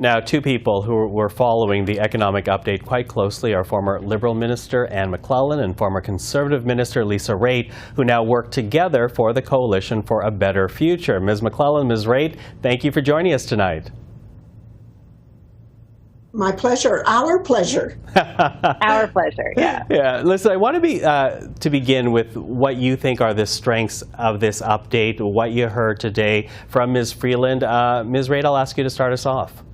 Now, two people who were following the economic update quite closely are former Liberal Minister Anne McLellan and former Conservative Minister Lisa Raitt, who now work together for the Coalition for a Better Future. Ms. McLellan, Ms. Raitt, thank you for joining us tonight. My pleasure. Our pleasure. Our pleasure, yeah. Yeah. Listen, I want to begin with what you think are the strengths of this update, what you heard today from Ms. Freeland. Ms. Raitt, I'll ask you to start us off.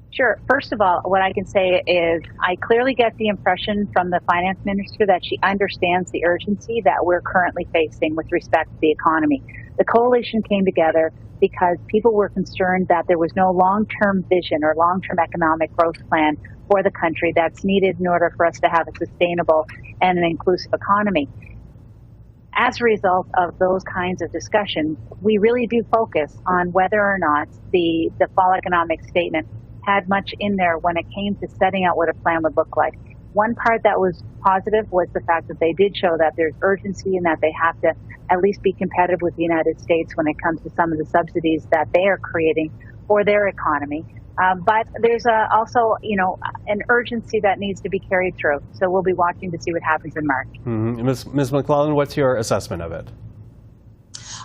Sure. First of all, what I can say is I clearly get the impression from the finance minister that she understands the urgency that we're currently facing with respect to the economy. The coalition came together because people were concerned that there was no long-term vision or long-term economic growth plan for the country that's needed in order for us to have a sustainable and an inclusive economy. As a result of those kinds of discussions, we really do focus on whether or not the fall economic statement had much in there when it came to setting out what a plan would look like. One part that was positive was the fact that they did show that there's urgency and that they have to at least be competitive with the United States when it comes to some of the subsidies that they are creating for their economy. But there's also, an urgency that needs to be carried through. So we'll be watching to see what happens in March. Mm-hmm. Ms. McLellan, what's your assessment of it?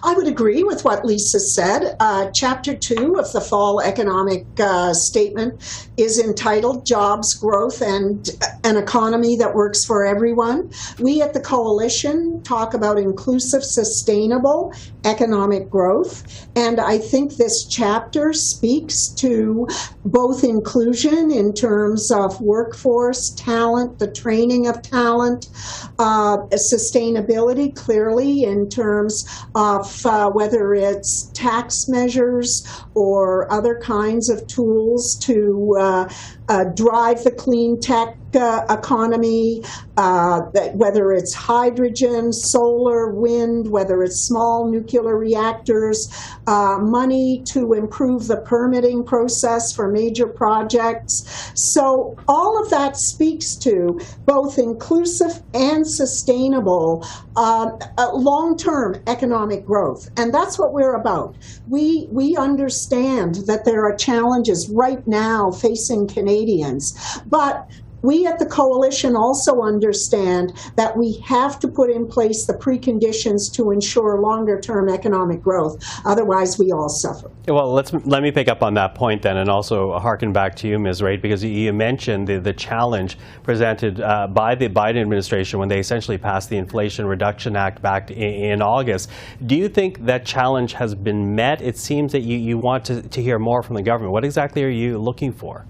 I would agree with what Lisa said. Chapter 2 of the fall economic statement is entitled Jobs, Growth, and an Economy that Works for Everyone. We at the Coalition talk about inclusive, sustainable economic growth. And I think this chapter speaks to both inclusion in terms of workforce, talent, the training of talent, sustainability clearly in terms of whether it's tax measures or other kinds of tools to drive the clean tech economy, whether it's hydrogen, solar, wind, whether it's small nuclear reactors, money to improve the permitting process for major projects. So all of that speaks to both inclusive and sustainable long-term economic growth. And that's what we're about. We understand that there are challenges right now facing Canadians, but we at the Coalition also understand that we have to put in place the preconditions to ensure longer-term economic growth. Otherwise, we all suffer. Well, let me pick up on that point then and also harken back to you, Ms. Raitt, because you mentioned the challenge presented by the Biden administration when they essentially passed the Inflation Reduction Act back in August. Do you think that challenge has been met? It seems that you want to hear more from the government. What exactly are you looking for?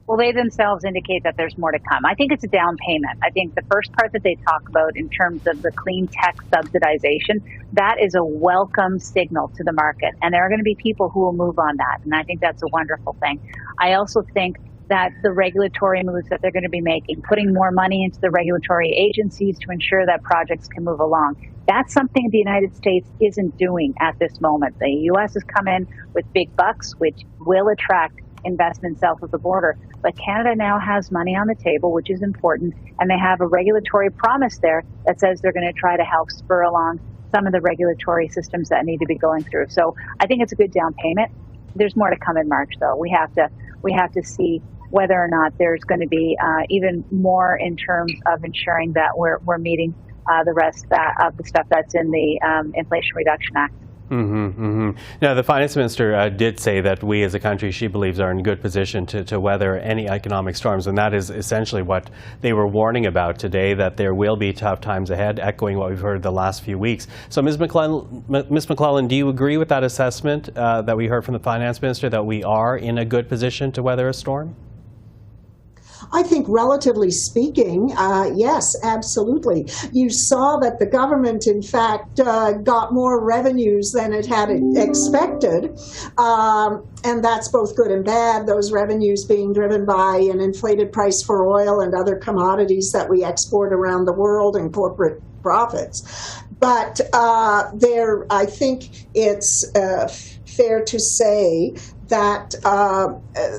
Well, they themselves indicate that there's more to come. I think it's a down payment. I think the first part that they talk about in terms of the clean tech subsidization, that is a welcome signal to the market. And there are going to be people who will move on that. And I think that's a wonderful thing. I also think that the regulatory moves that they're going to be making, putting more money into the regulatory agencies to ensure that projects can move along, that's something the United States isn't doing at this moment. The U.S. has come in with big bucks, which will attract investment south of the border. But Canada now has money on the table, which is important, and they have a regulatory promise there that says they're going to try to help spur along some of the regulatory systems that need to be going through. So I think it's a good down payment. There's more to come in March, though. We have to see whether or not there's going to be even more in terms of ensuring that we're meeting the rest of the stuff that's in the Inflation Reduction Act. Now, the finance minister did say that we as a country, she believes, are in good position to weather any economic storms, and that is essentially what they were warning about today, that there will be tough times ahead, echoing what we've heard the last few weeks. So, Ms. McLellan, do you agree with that assessment that we heard from the finance minister, that we are in a good position to weather a storm? I think relatively speaking, yes, absolutely. You saw that the government, in fact, got more revenues than it had expected, and that's both good and bad, those revenues being driven by an inflated price for oil and other commodities that we export around the world and corporate profits. But I think it's fair to say that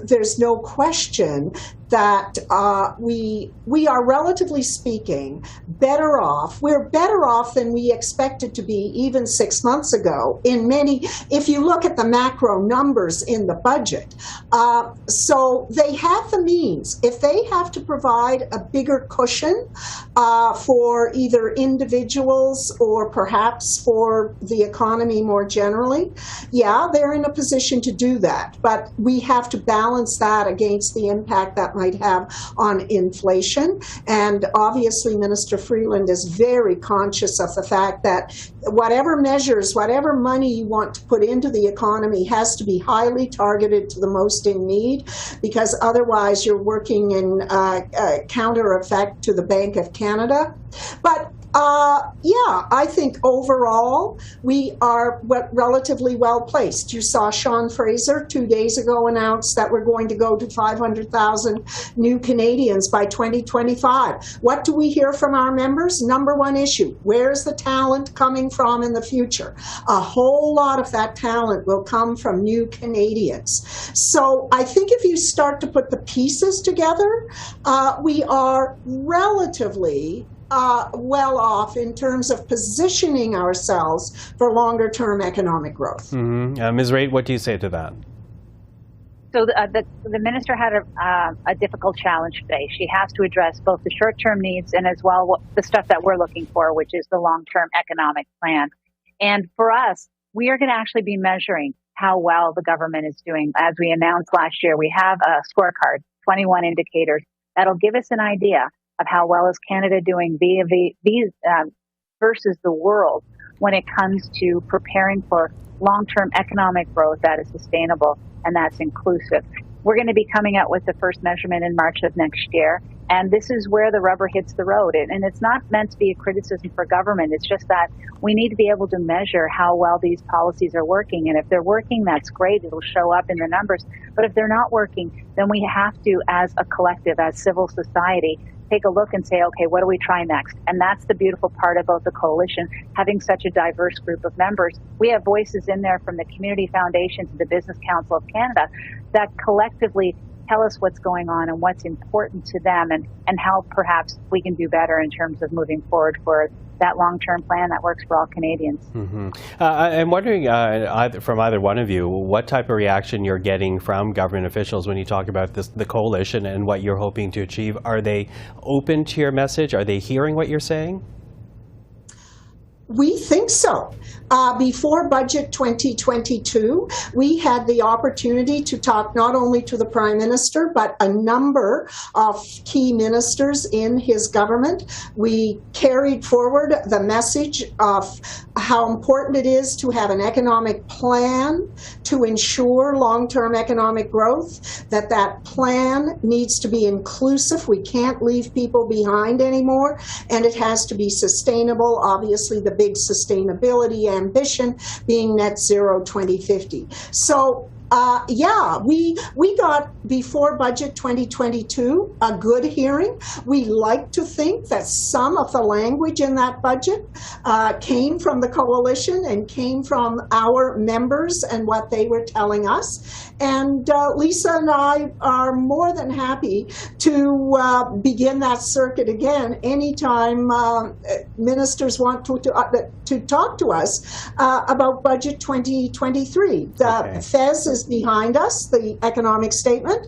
there's no question that we are, relatively speaking, better off. We're better off than we expected to be even 6 months ago in many, if you look at the macro numbers in the budget. So they have the means. If they have to provide a bigger cushion for either individuals or perhaps for the economy more generally, yeah, they're in a position to do that. But we have to balance that against the impact that might have on inflation. And obviously, Minister Freeland is very conscious of the fact that whatever measures, whatever money you want to put into the economy has to be highly targeted to the most in need, because otherwise you're working in counter effect to the Bank of Canada. But yeah, I think overall we are relatively well placed. You saw Sean Fraser 2 days ago announce that we're going to go to 500,000 new Canadians by 2025. What do we hear from our members? Number one issue, where's the talent coming from in the future? A whole lot of that talent will come from new Canadians. So I think if you start to put the pieces together, we are relatively well off in terms of positioning ourselves for longer-term economic growth. Mm-hmm. Ms. Raitt, what do you say to that? So the minister had a difficult challenge today. She has to address both the short-term needs and as well the stuff that we're looking for, which is the long-term economic plan. And for us, we are going to actually be measuring how well the government is doing. As we announced last year, we have a scorecard, 21 indicators, that'll give us an idea of how well is Canada doing versus the world when it comes to preparing for long-term economic growth that is sustainable and that's inclusive. We're going to be coming out with the first measurement in March of next year, and this is where the rubber hits the road. And it's not meant to be a criticism for government. It's just that we need to be able to measure how well these policies are working. And if they're working, that's great. It'll show up in the numbers. But if they're not working, then we have to, as a collective, as civil society, take a look and say, okay, what do we try next? And that's the beautiful part about the coalition, having such a diverse group of members. We have voices in there from the Community Foundation to the Business Council of Canada that collectively tell us what's going on and what's important to them and how perhaps we can do better in terms of moving forward for that long-term plan that works for all Canadians. Mm-hmm. I'm wondering, from either one of you, what type of reaction you're getting from government officials when you talk about the coalition and what you're hoping to achieve. Are they open to your message? Are they hearing what you're saying? We think so. Before Budget 2022, we had the opportunity to talk not only to the Prime Minister, but a number of key ministers in his government. We carried forward the message of how important it is to have an economic plan to ensure long-term economic growth, that plan needs to be inclusive. We can't leave people behind anymore, and it has to be sustainable. Obviously, the big sustainability ambition being net zero 2050. So yeah, we got, before Budget 2022, a good hearing. We like to think that some of the language in that budget came from the coalition and came from our members and what they were telling us. And Lisa and I are more than happy to begin that circuit again anytime ministers want to talk to us about Budget 2023. The Fez is behind us, the economic statement.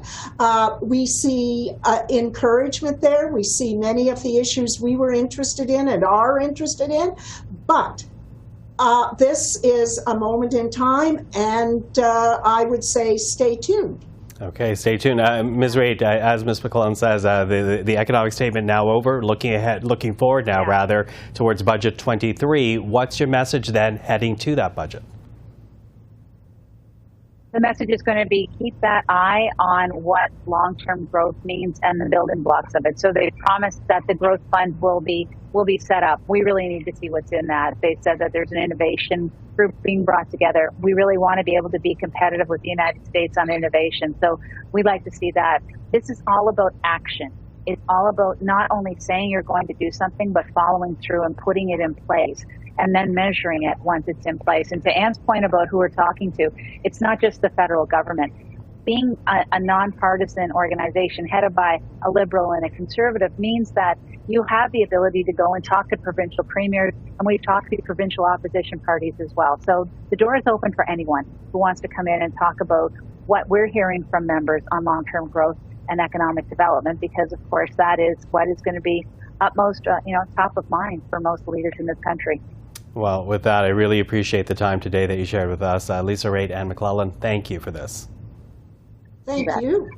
We see encouragement there. We see many of the issues we were interested in and are interested in. But this is a moment in time, and I would say stay tuned. Okay, stay tuned. Ms. Raitt, as Ms. McLellan says, the economic statement now over, looking forward now rather towards Budget 23. What's your message then heading to that budget? The message is going to be keep that eye on what long-term growth means and the building blocks of it. So they promised that the growth fund will be set up. We really need to see what's in that. They said that there's an innovation group being brought together. We really want to be able to be competitive with the United States on innovation. So we'd like to see that. This is all about action. It's all about not only saying you're going to do something, but following through and putting it in place, and then measuring it once it's in place. And to Anne's point about who we're talking to, it's not just the federal government. being a nonpartisan organization headed by a Liberal and a Conservative means that you have the ability to go and talk to provincial premiers, and we've talked to provincial opposition parties as well. So the door is open for anyone who wants to come in and talk about what we're hearing from members on long-term growth and economic development, because of course that is what is going to be utmost, top of mind for most leaders in this country. Well, with that, I really appreciate the time today that you shared with us. Lisa Raitt, Anne McLellan, thank you for this. Thank you.